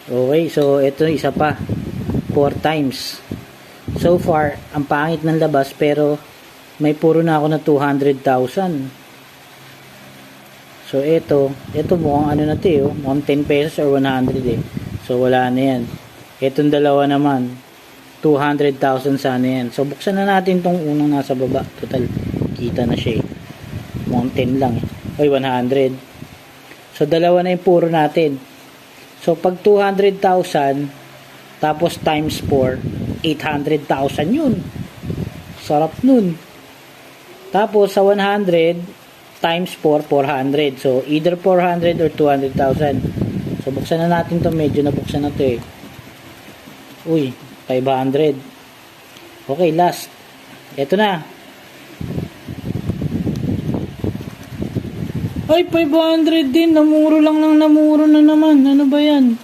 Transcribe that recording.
Okay, so ito isa pa. 4 times. So far, ang pangit ng labas pero may puro na ako na 200,000. So ito mukhang ano na ito, mukhang 10 pesos or 100 eh. So wala na yan. Itong dalawa naman, 200,000 sana yan. So buksan na natin tong unang nasa baba. Total, kita na siya eh. Mukhang 10 lang eh. Ay, 100. So dalawa na yung puro natin. So pag 200,000 tapos times 4, 800,000 yun. Sarap nun. Tapos sa 100 times 4, 400. So either 400 or 200,000. So buksan na natin to. Medyo nabuksan na to eh. Uy, 500. Okay, last. Ito na. Ay, 500 din. Namuro lang ng namuro na naman. Ano ba yan?